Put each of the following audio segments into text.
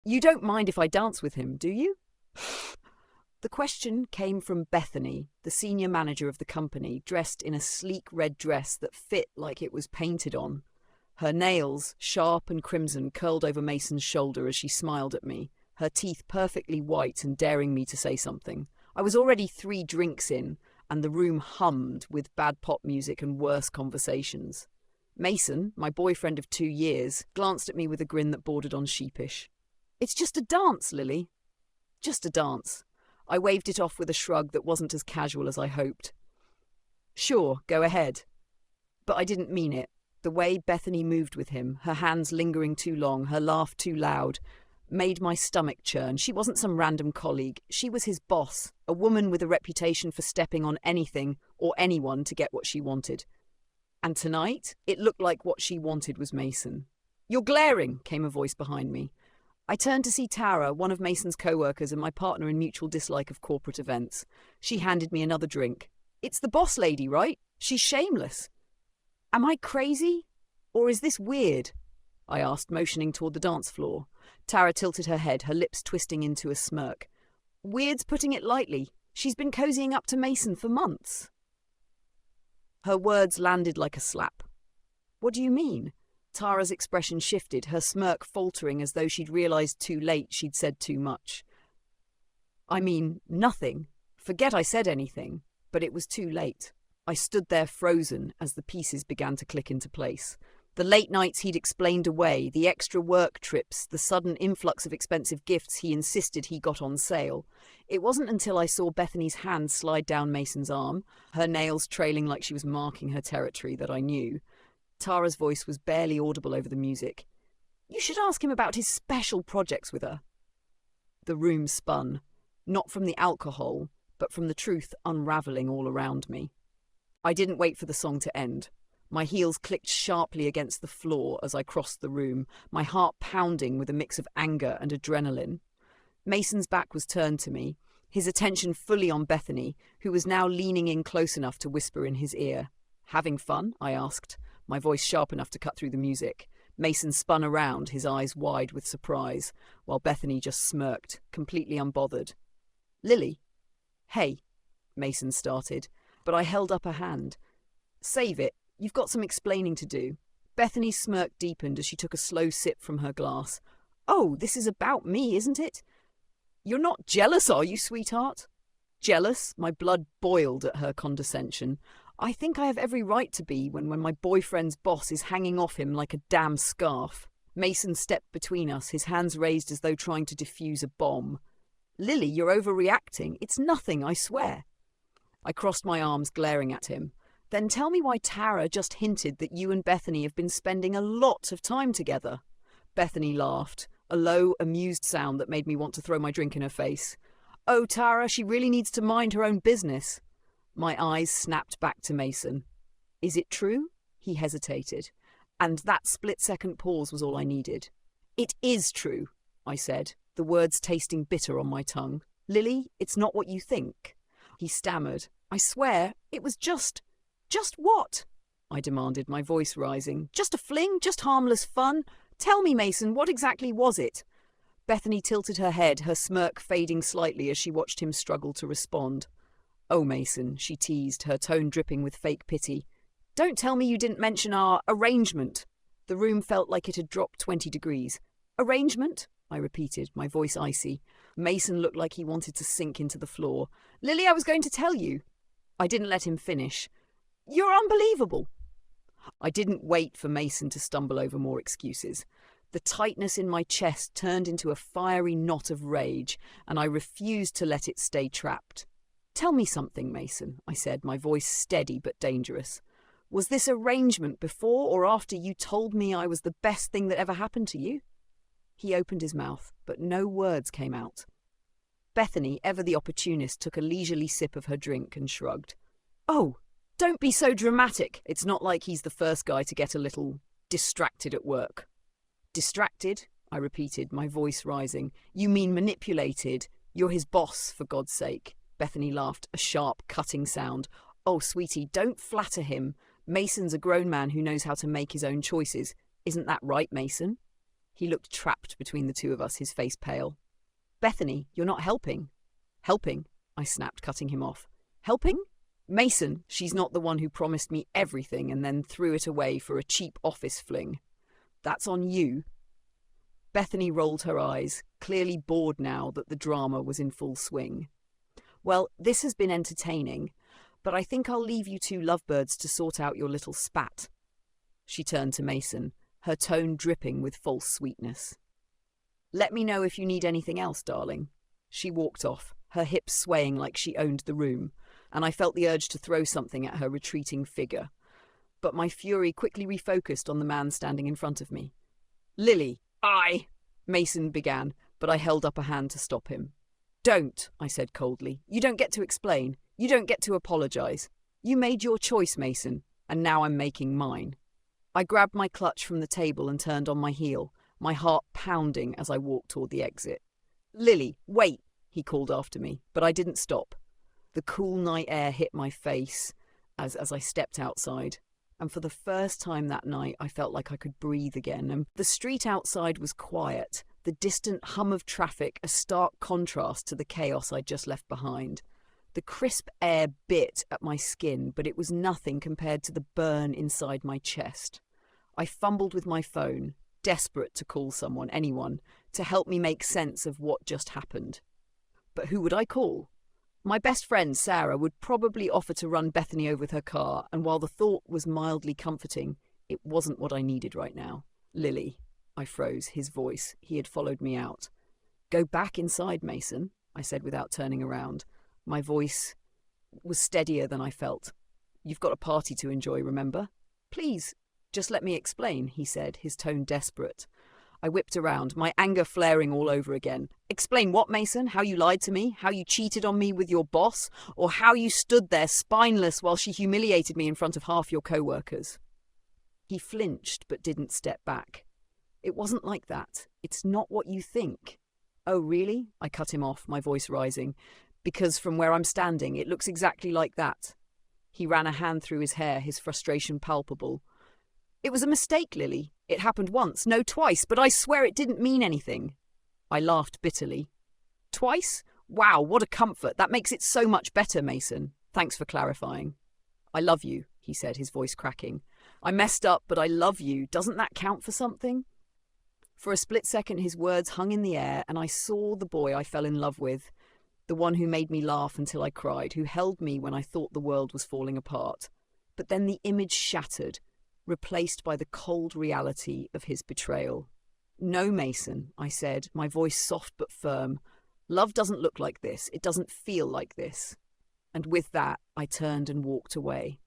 You don't mind if I dance with him, do you? The question came from Bethany, the senior manager of the company, dressed in a sleek red dress that fit like it was painted on. Her nails, sharp and crimson, curled over Mason's shoulder as she smiled at me, her teeth perfectly white and daring me to say something. I was already 3 drinks in, and the room hummed with bad pop music and worse conversations. Mason, my boyfriend of 2 years, glanced at me with a grin that bordered on sheepish. "It's just a dance, Lily. Just a dance." I waved it off with a shrug that wasn't as casual as I hoped. "Sure, go ahead." But I didn't mean it. The way Bethany moved with him, her hands lingering too long, her laugh too loud, made my stomach churn. She wasn't some random colleague. She was his boss, a woman with a reputation for stepping on anything or anyone to get what she wanted. And tonight, it looked like what she wanted was Mason. "You're glaring," came a voice behind me. I turned to see Tara, one of Mason's co-workers and my partner in mutual dislike of corporate events. She handed me another drink. "It's the boss lady, right? She's shameless." "Am I crazy? Or is this weird?" I asked, motioning toward the dance floor. Tara tilted her head, her lips twisting into a smirk. "Weird's putting it lightly. She's been cozying up to Mason for months." Her words landed like a slap. "What do you mean?" Tara's expression shifted, her smirk faltering as though she'd realized too late she'd said too much. "I mean, nothing. Forget I said anything." But it was too late. I stood there frozen as the pieces began to click into place. The late nights he'd explained away, the extra work trips, the sudden influx of expensive gifts he insisted he got on sale. It wasn't until I saw Bethany's hand slide down Mason's arm, her nails trailing like she was marking her territory, that I knew. Tara's voice was barely audible over the music. "You should ask him about his special projects with her." The room spun, not from the alcohol, but from the truth unraveling all around me. I didn't wait for the song to end. My heels clicked sharply against the floor as I crossed the room, my heart pounding with a mix of anger and adrenaline. Mason's back was turned to me, his attention fully on Bethany, who was now leaning in close enough to whisper in his ear. "Having fun?" I asked, my voice sharp enough to cut through the music. Mason spun around, his eyes wide with surprise, while Bethany just smirked, completely unbothered. "Lily?" "Hey," Mason started, but I held up a hand. "Save it. You've got some explaining to do." Bethany's smirk deepened as she took a slow sip from her glass. "Oh, this is about me, isn't it? You're not jealous, are you, sweetheart?" Jealous? My blood boiled at her condescension. I think I have every right to be when my boyfriend's boss is hanging off him like a damn scarf. Mason stepped between us, his hands raised as though trying to defuse a bomb. "Lily, you're overreacting. It's nothing, I swear." I crossed my arms, glaring at him. "Then tell me why Tara just hinted that you and Bethany have been spending a lot of time together." Bethany laughed, a low, amused sound that made me want to throw my drink in her face. "Oh, Tara, she really needs to mind her own business." My eyes snapped back to Mason. "Is it true?" He hesitated, and that split-second pause was all I needed. "It is true," I said, the words tasting bitter on my tongue. "Lily, it's not what you think." He stammered. "I swear, it was just what?" I demanded, my voice rising. "Just a fling? Just harmless fun? Tell me, Mason, what exactly was it?" Bethany tilted her head, her smirk fading slightly as she watched him struggle to respond. "Oh, Mason," she teased, her tone dripping with fake pity. "Don't tell me you didn't mention our arrangement." The room felt like it had dropped 20 degrees. "Arrangement?" I repeated, my voice icy. Mason looked like he wanted to sink into the floor. "Lily, I was going to tell you." I didn't let him finish. "You're unbelievable." I didn't wait for Mason to stumble over more excuses. The tightness in my chest turned into a fiery knot of rage, and I refused to let it stay trapped. "Tell me something, Mason," I said, my voice steady but dangerous. "Was this arrangement before or after you told me I was the best thing that ever happened to you?" He opened his mouth, but no words came out. Bethany, ever the opportunist, took a leisurely sip of her drink and shrugged. "Oh, don't be so dramatic. It's not like he's the first guy to get a little distracted at work." "Distracted?" I repeated, my voice rising. "You mean manipulated? You're his boss, for God's sake." Bethany laughed, a sharp, cutting sound. "Oh, sweetie, don't flatter him. Mason's a grown man who knows how to make his own choices. Isn't that right, Mason?" He looked trapped between the two of us, his face pale. Bethany, you're not helping. Helping? I snapped, cutting him off. Helping? Mason, she's not the one who promised me everything and then threw it away for a cheap office fling. That's on you. Bethany rolled her eyes, clearly bored now that the drama was in full swing. Well, this has been entertaining, but I think I'll leave you two lovebirds to sort out your little spat. She turned to Mason, her tone dripping with false sweetness. Let me know if you need anything else, darling. She walked off, her hips swaying like she owned the room, and I felt the urge to throw something at her retreating figure. But my fury quickly refocused on the man standing in front of me. Lily, Mason began, but I held up a hand to stop him. Don't, I said coldly. You don't get to explain. You don't get to apologize. You made your choice, Mason, and now I'm making mine. I grabbed my clutch from the table and turned on my heel, my heart pounding as I walked toward the exit. Lily, wait, he called after me, but I didn't stop. The cool night air hit my face as I stepped outside, and for the first time that night I felt like I could breathe again, and the street outside was quiet, the distant hum of traffic a stark contrast to the chaos I'd just left behind. The crisp air bit at my skin, but it was nothing compared to the burn inside my chest. I fumbled with my phone, desperate to call someone, anyone, to help me make sense of what just happened. But who would I call? My best friend, Sarah, would probably offer to run Bethany over with her car, and while the thought was mildly comforting, it wasn't what I needed right now. Lily, I froze, his voice. He had followed me out. Go back inside, Mason, I said without turning around. My voice was steadier than I felt. You've got a party to enjoy, remember? Please, just let me explain, he said, his tone desperate. I whipped around, my anger flaring all over again. Explain what, Mason? How you lied to me? How you cheated on me with your boss? Or how you stood there spineless while she humiliated me in front of half your co-workers? He flinched but didn't step back. It wasn't like that. It's not what you think. Oh, really? I cut him off, my voice rising. Because from where I'm standing, it looks exactly like that. He ran a hand through his hair, his frustration palpable. It was a mistake, Lily. It happened once, no twice, but I swear it didn't mean anything. I laughed bitterly. Twice? Wow, what a comfort. That makes it so much better, Mason. Thanks for clarifying. I love you, he said, his voice cracking. I messed up, but I love you. Doesn't that count for something? For a split second, his words hung in the air, and I saw the boy I fell in love with, the one who made me laugh until I cried, who held me when I thought the world was falling apart. But then the image shattered, replaced by the cold reality of his betrayal. No, Mason, I said, my voice soft but firm. Love doesn't look like this. It doesn't feel like this. And with that, I turned and walked away,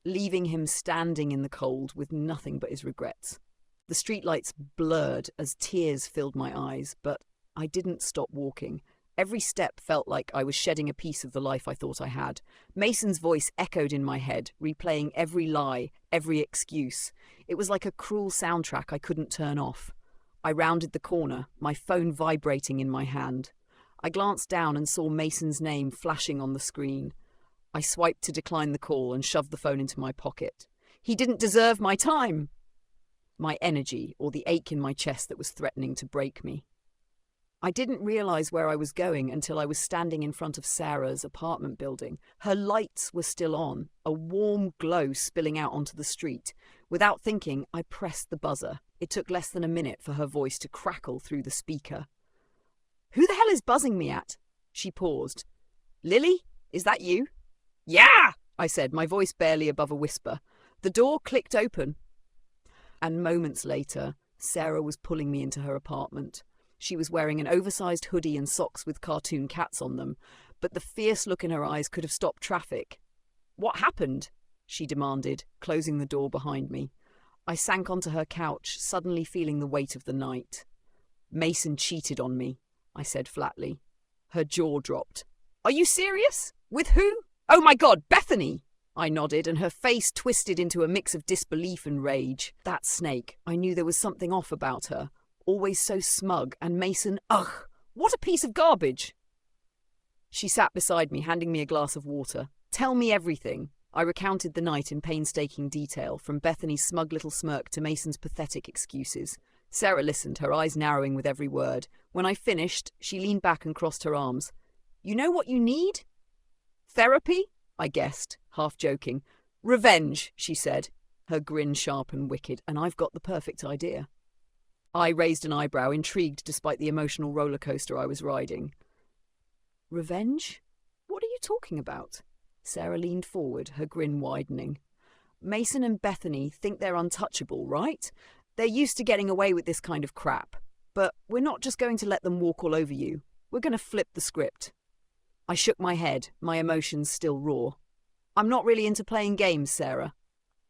leaving him standing in the cold with nothing but his regrets. The streetlights blurred as tears filled my eyes, but I didn't stop walking. Every step felt like I was shedding a piece of the life I thought I had. Mason's voice echoed in my head, replaying every lie, every excuse. It was like a cruel soundtrack I couldn't turn off. I rounded the corner, my phone vibrating in my hand. I glanced down and saw Mason's name flashing on the screen. I swiped to decline the call and shoved the phone into my pocket. He didn't deserve my time! My energy, or the ache in my chest that was threatening to break me. I didn't realize where I was going until I was standing in front of Sarah's apartment building. Her lights were still on, a warm glow spilling out onto the street. Without thinking, I pressed the buzzer. It took less than a minute for her voice to crackle through the speaker. Who the hell is buzzing me at? She paused. Lily, is that you? Yeah, I said, my voice barely above a whisper. The door clicked open. And moments later, Sarah was pulling me into her apartment. She was wearing an oversized hoodie and socks with cartoon cats on them, but the fierce look in her eyes could have stopped traffic. What happened? She demanded, closing the door behind me. I sank onto her couch, suddenly feeling the weight of the night. Mason cheated on me, I said flatly. Her jaw dropped. Are you serious? With who? Oh my God, Bethany! I nodded, and her face twisted into a mix of disbelief and rage. That snake, I knew there was something off about her. Always so smug, and Mason, ugh, what a piece of garbage. She sat beside me, handing me a glass of water. Tell me everything. I recounted the night in painstaking detail, from Bethany's smug little smirk to Mason's pathetic excuses. Sarah listened, her eyes narrowing with every word. When I finished, she leaned back and crossed her arms. You know what you need? Therapy? I guessed, half joking. Revenge, she said, her grin sharp and wicked, and I've got the perfect idea. I raised an eyebrow, intrigued despite the emotional roller coaster I was riding. Revenge? What are you talking about? Sarah leaned forward, her grin widening. Mason and Bethany think they're untouchable, right? They're used to getting away with this kind of crap. But we're not just going to let them walk all over you. We're going to flip the script. I shook my head, my emotions still raw. I'm not really into playing games, Sarah.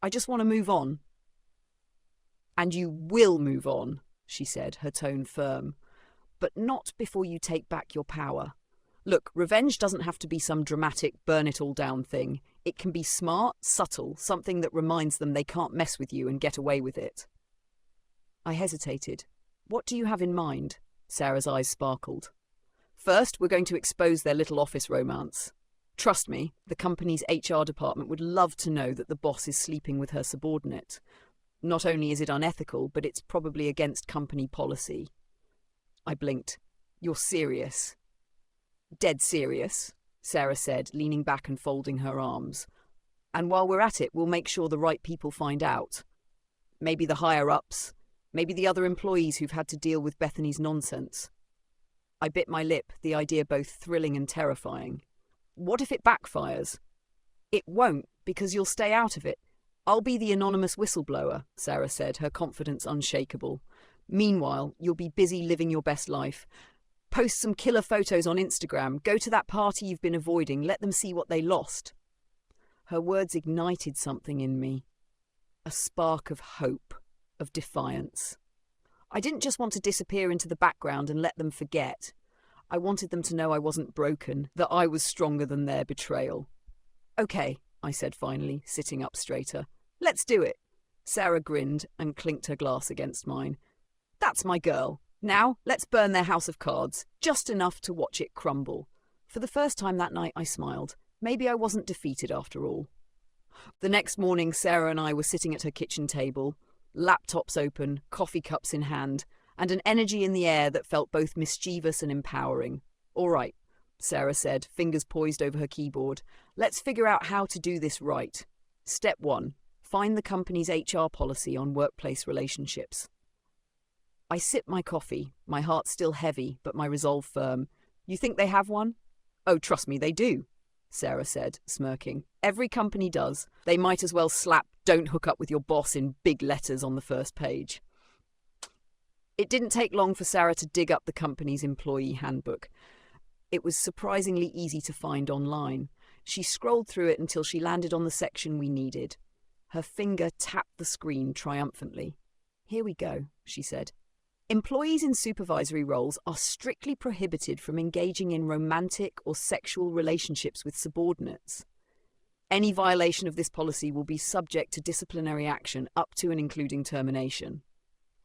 I just want to move on. And you will move on, she said, her tone firm. But not before you take back your power. Look, revenge doesn't have to be some dramatic burn-it-all-down thing. It can be smart, subtle, something that reminds them they can't mess with you and get away with it. I hesitated. What do you have in mind? Sarah's eyes sparkled. First, we're going to expose their little office romance. Trust me, the company's HR department would love to know that the boss is sleeping with her subordinate. Not only is it unethical, but it's probably against company policy. I blinked. You're serious? Dead serious, Sarah said, leaning back and folding her arms. And while we're at it, we'll make sure the right people find out. Maybe the higher-ups, maybe the other employees who've had to deal with Bethany's nonsense. I bit my lip, the idea both thrilling and terrifying. What if it backfires? It won't, because you'll stay out of it. I'll be the anonymous whistleblower, Sarah said, her confidence unshakable. Meanwhile, you'll be busy living your best life. Post some killer photos on Instagram, go to that party you've been avoiding, let them see what they lost. Her words ignited something in me. A spark of hope, of defiance. I didn't just want to disappear into the background and let them forget. I wanted them to know I wasn't broken, that I was stronger than their betrayal. Okay, I said finally, sitting up straighter. Let's do it. Sarah grinned and clinked her glass against mine. That's my girl. Now, let's burn their house of cards, just enough to watch it crumble. For the first time that night, I smiled. Maybe I wasn't defeated after all. The next morning, Sarah and I were sitting at her kitchen table, laptops open, coffee cups in hand, and an energy in the air that felt both mischievous and empowering. All right, Sarah said, fingers poised over her keyboard. Let's figure out how to do this right. Step 1. Find the company's HR policy on workplace relationships. I sipped my coffee, my heart still heavy, but my resolve firm. You think they have one? Oh, trust me, they do, Sarah said, smirking. Every company does. They might as well slap "Don't hook up with your boss" in big letters on the first page. It didn't take long for Sarah to dig up the company's employee handbook. It was surprisingly easy to find online. She scrolled through it until she landed on the section we needed. Her finger tapped the screen triumphantly. Here we go, she said. Employees in supervisory roles are strictly prohibited from engaging in romantic or sexual relationships with subordinates. Any violation of this policy will be subject to disciplinary action up to and including termination.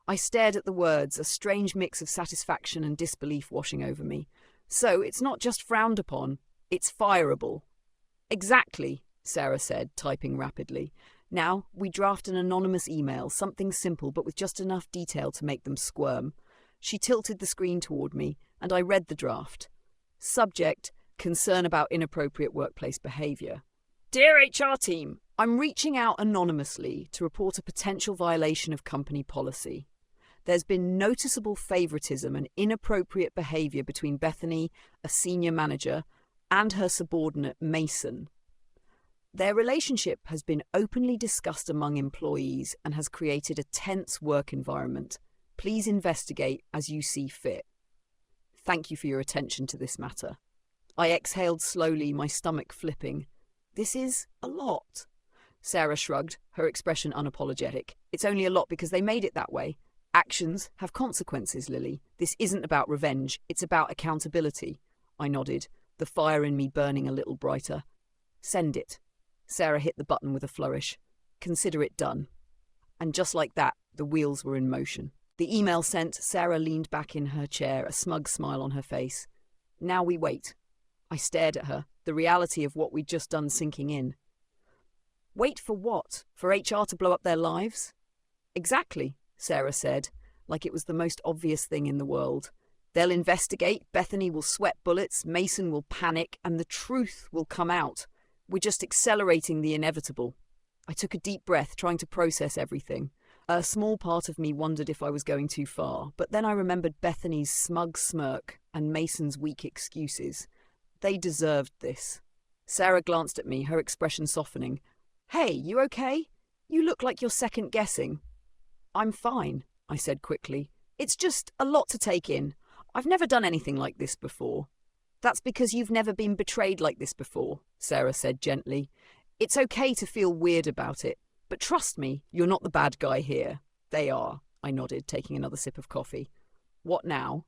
I stared at the words, a strange mix of satisfaction and disbelief washing over me. So it's not just frowned upon, it's fireable. Exactly, Sarah said, typing rapidly. Now, we draft an anonymous email, something simple but with just enough detail to make them squirm. She tilted the screen toward me, and I read the draft. Subject, concern about inappropriate workplace behaviour. Dear HR team, I'm reaching out anonymously to report a potential violation of company policy. There's been noticeable favouritism and inappropriate behaviour between Bethany, a senior manager, and her subordinate, Mason. Their relationship has been openly discussed among employees and has created a tense work environment. Please investigate as you see fit. Thank you for your attention to this matter. I exhaled slowly, my stomach flipping. This is a lot. Sarah shrugged, her expression unapologetic. It's only a lot because they made it that way. Actions have consequences, Lily. This isn't about revenge, it's about accountability. I nodded, the fire in me burning a little brighter. Send it. Sarah hit the button with a flourish. Consider it done. And just like that, the wheels were in motion. The email sent, Sarah leaned back in her chair, a smug smile on her face. Now we wait. I stared at her, the reality of what we'd just done sinking in. Wait for what? For HR to blow up their lives? Exactly, Sarah said, like it was the most obvious thing in the world. They'll investigate, Bethany will sweat bullets, Mason will panic, and the truth will come out. We're just accelerating the inevitable. I took a deep breath, trying to process everything. A small part of me wondered if I was going too far, but then I remembered Bethany's smug smirk and Mason's weak excuses. They deserved this. Sarah glanced at me, her expression softening. "Hey, you okay? You look like you're second-guessing." "I'm fine," I said quickly. "It's just a lot to take in. I've never done anything like this before." "That's because you've never been betrayed like this before," Sarah said gently. "It's okay to feel weird about it, but trust me, you're not the bad guy here." "They are," I nodded, taking another sip of coffee. "What now?"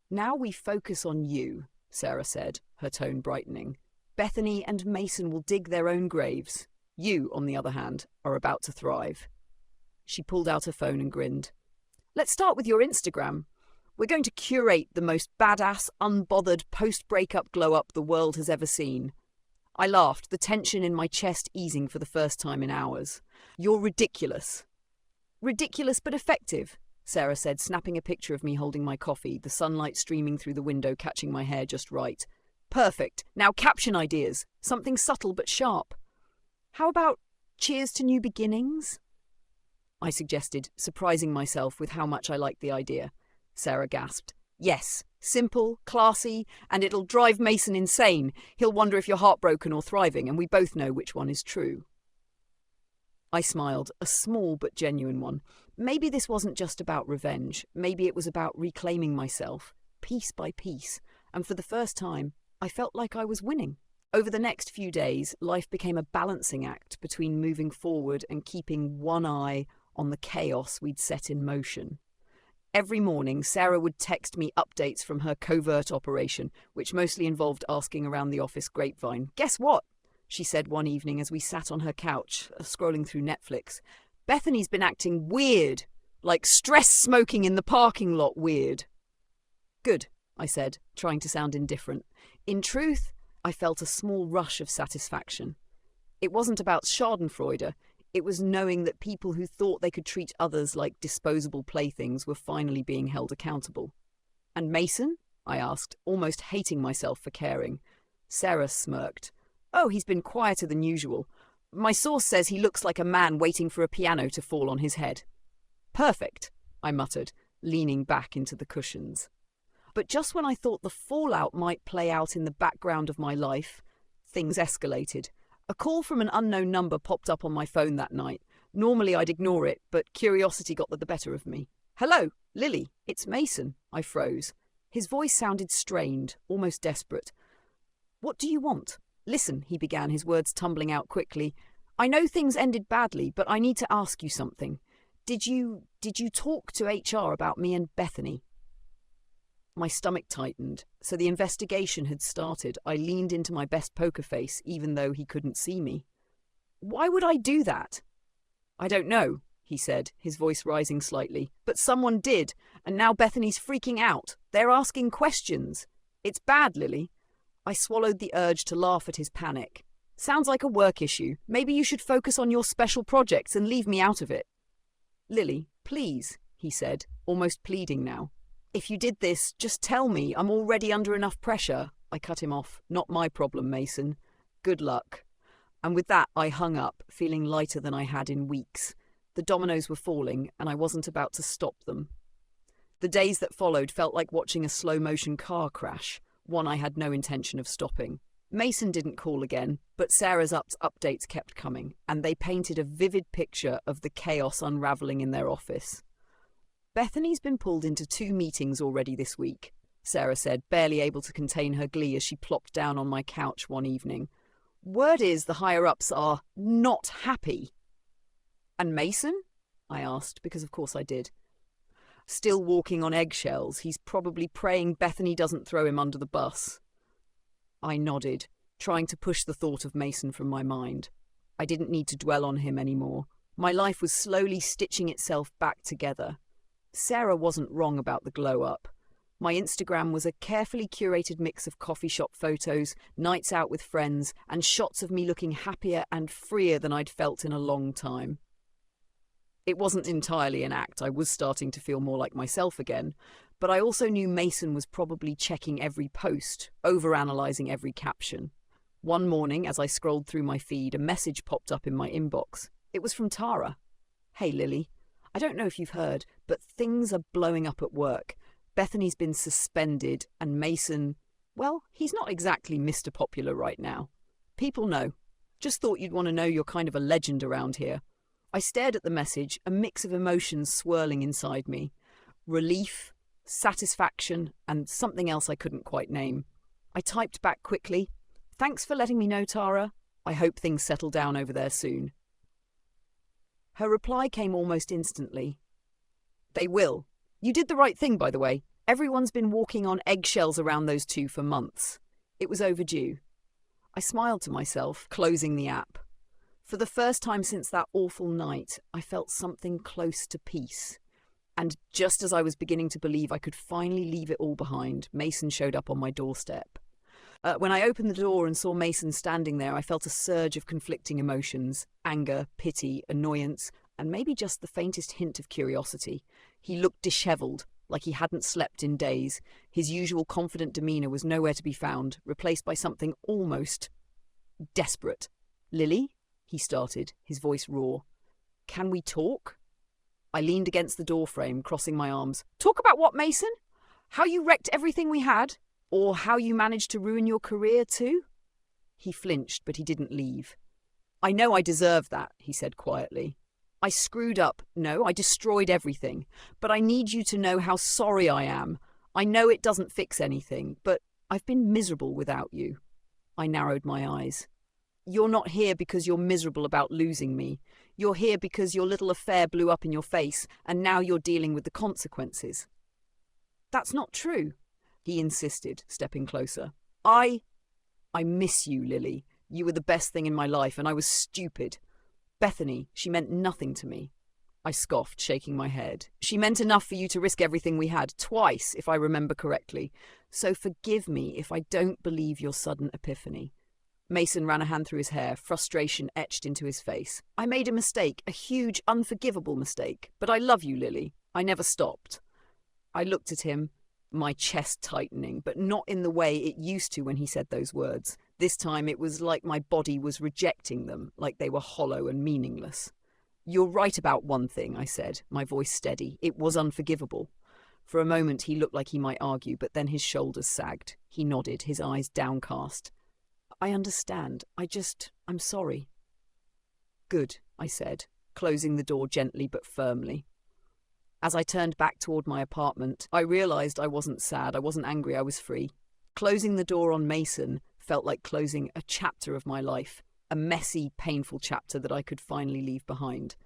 "Now we focus on you," Sarah said, her tone brightening. "Bethany and Mason will dig their own graves. You, on the other hand, are about to thrive." She pulled out her phone and grinned. "Let's start with your Instagram. We're going to curate the most badass, unbothered post-breakup glow-up the world has ever seen." I laughed, the tension in my chest easing for the first time in hours. "You're ridiculous." "Ridiculous but effective," Sarah said, snapping a picture of me holding my coffee, the sunlight streaming through the window catching my hair just right. "Perfect. Now caption ideas. Something subtle but sharp." "How about cheers to new beginnings?" I suggested, surprising myself with how much I liked the idea. Sarah gasped. "Yes, simple, classy, and it'll drive Mason insane. He'll wonder if you're heartbroken or thriving, and we both know which one is true." I smiled, a small but genuine one. Maybe this wasn't just about revenge. Maybe it was about reclaiming myself, piece by piece, and for the first time, I felt like I was winning. Over the next few days, life became a balancing act between moving forward and keeping one eye on the chaos we'd set in motion. Every morning, Sarah would text me updates from her covert operation, which mostly involved asking around the office grapevine. "Guess what?" she said one evening as we sat on her couch, scrolling through Netflix. "Bethany's been acting weird, like stress smoking in the parking lot weird." "Good," I said, trying to sound indifferent. In truth, I felt a small rush of satisfaction. It wasn't about schadenfreude. It was knowing that people who thought they could treat others like disposable playthings were finally being held accountable. "And Mason?" I asked, almost hating myself for caring. Sarah smirked. "Oh, he's been quieter than usual. My source says he looks like a man waiting for a piano to fall on his head." "Perfect," I muttered, leaning back into the cushions. But just when I thought the fallout might play out in the background of my life, things escalated. A call from an unknown number popped up on my phone that night. Normally I'd ignore it, but curiosity got the better of me. "Hello, Lily, it's Mason." I froze. His voice sounded strained, almost desperate. "What do you want?" "Listen," he began, his words tumbling out quickly. "I know things ended badly, but I need to ask you something. Did you talk to HR about me and Bethany?" My stomach tightened. So the investigation had started. I leaned into my best poker face, even though he couldn't see me. "Why would I do that?" "I don't know," he said, his voice rising slightly. "But someone did, and now Bethany's freaking out. They're asking questions. It's bad, Lily." I swallowed the urge to laugh at his panic. "Sounds like a work issue. Maybe you should focus on your special projects and leave me out of it." "Lily, please," he said, almost pleading now. "If you did this, just tell me. I'm already under enough pressure." I cut him off. "Not my problem, Mason. Good luck." And with that, I hung up, feeling lighter than I had in weeks. The dominoes were falling, and I wasn't about to stop them. The days that followed felt like watching a slow-motion car crash, one I had no intention of stopping. Mason didn't call again, but Sarah's updates kept coming, and they painted a vivid picture of the chaos unraveling in their office. "Bethany's been pulled into 2 meetings already this week," Sarah said, barely able to contain her glee as she plopped down on my couch one evening. "Word is the higher-ups are not happy." "And Mason?" I asked, because of course I did. "Still walking on eggshells. He's probably praying Bethany doesn't throw him under the bus." I nodded, trying to push the thought of Mason from my mind. I didn't need to dwell on him anymore. My life was slowly stitching itself back together. Sarah wasn't wrong about the glow-up. My Instagram was a carefully curated mix of coffee shop photos, nights out with friends, and shots of me looking happier and freer than I'd felt in a long time. It wasn't entirely an act. I was starting to feel more like myself again, but I also knew Mason was probably checking every post, overanalyzing every caption. One morning, as I scrolled through my feed, a message popped up in my inbox. It was from Tara. "Hey, Lily. I don't know if you've heard, but things are blowing up at work. Bethany's been suspended, and Mason, well, he's not exactly Mr. Popular right now. People know. Just thought you'd want to know you're kind of a legend around here." I stared at the message, a mix of emotions swirling inside me. Relief, satisfaction, and something else I couldn't quite name. I typed back quickly, "Thanks for letting me know, Tara. I hope things settle down over there soon." Her reply came almost instantly. "They will. You did the right thing, by the way. Everyone's been walking on eggshells around those two for months. It was overdue." I smiled to myself, closing the app. For the first time since that awful night, I felt something close to peace. And just as I was beginning to believe I could finally leave it all behind, Mason showed up on my doorstep. When I opened the door and saw Mason standing there, I felt a surge of conflicting emotions: anger, pity, annoyance, and maybe just the faintest hint of curiosity. He looked dishevelled, like he hadn't slept in days. His usual confident demeanour was nowhere to be found, replaced by something almost desperate. "Lily?" he started, his voice raw. "Can we talk?" I leaned against the doorframe, crossing my arms. "Talk about what, Mason? How you wrecked everything we had? Or how you managed to ruin your career too?" He flinched, but he didn't leave. "I know I deserve that," he said quietly. "I screwed up. No, I destroyed everything. But I need you to know how sorry I am. I know it doesn't fix anything, but I've been miserable without you." I narrowed my eyes. "You're not here because you're miserable about losing me. You're here because your little affair blew up in your face, and now you're dealing with the consequences." "That's not true," he insisted, stepping closer. I miss you, Lily. You were the best thing in my life, and I was stupid. Bethany, she meant nothing to me." I scoffed, shaking my head. "She meant enough for you to risk everything we had, twice, if I remember correctly. So forgive me if I don't believe your sudden epiphany." Mason ran a hand through his hair, frustration etched into his face. "I made a mistake, a huge, unforgivable mistake. But I love you, Lily. I never stopped." I looked at him, my chest tightening, but not in the way it used to when he said those words. This time it was like my body was rejecting them, like they were hollow and meaningless. "You're right about one thing," I said, my voice steady. "It was unforgivable." For a moment he looked like he might argue, but then his shoulders sagged. He nodded, his eyes downcast. "I understand. I'm sorry." "Good," I said, closing the door gently but firmly. As I turned back toward my apartment, I realized I wasn't sad, I wasn't angry, I was free. Closing the door on Mason felt like closing a chapter of my life, a messy, painful chapter that I could finally leave behind.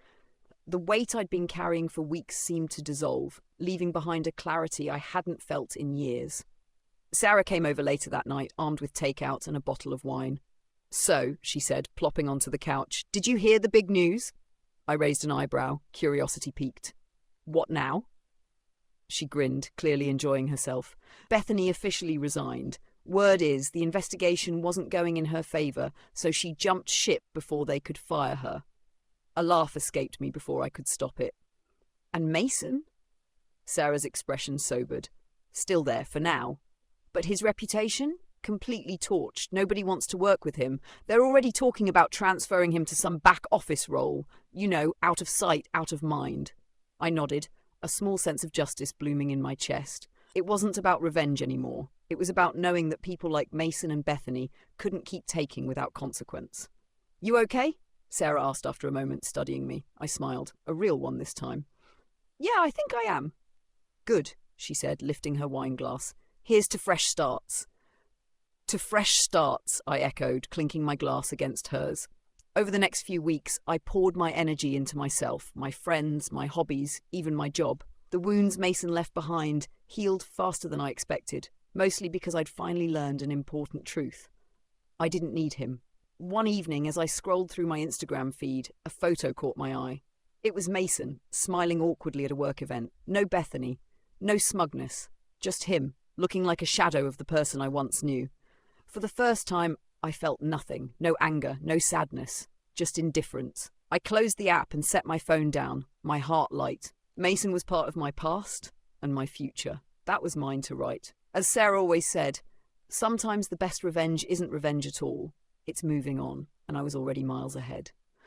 The weight I'd been carrying for weeks seemed to dissolve, leaving behind a clarity I hadn't felt in years. Sarah came over later that night, armed with takeout and a bottle of wine. "So," she said, plopping onto the couch, "did you hear the big news?" I raised an eyebrow, curiosity piqued. "What now?" She grinned, clearly enjoying herself. "Bethany officially resigned. Word is, the investigation wasn't going in her favour, so she jumped ship before they could fire her." A laugh escaped me before I could stop it. "And Mason?" Sarah's expression sobered. "Still there for now. But his reputation? Completely torched. Nobody wants to work with him. They're already talking about transferring him to some back office role. You know, out of sight, out of mind." I nodded, a small sense of justice blooming in my chest. It wasn't about revenge anymore. It was about knowing that people like Mason and Bethany couldn't keep taking without consequence. "You okay?" Sarah asked after a moment, studying me. I smiled, a real one this time. "Yeah, I think I am." "Good," she said, lifting her wine glass. "Here's to fresh starts." "To fresh starts," I echoed, clinking my glass against hers. Over the next few weeks, I poured my energy into myself, my friends, my hobbies, even my job. The wounds Mason left behind healed faster than I expected, mostly because I'd finally learned an important truth. I didn't need him. One evening, as I scrolled through my Instagram feed, a photo caught my eye. It was Mason, smiling awkwardly at a work event. No Bethany, no smugness, just him, looking like a shadow of the person I once knew. For the first time, I felt nothing, no anger, no sadness, just indifference. I closed the app and set my phone down, my heart light. Mason was part of my past and my future. That was mine to write. As Sarah always said, sometimes the best revenge isn't revenge at all. It's moving on, and I was already miles ahead.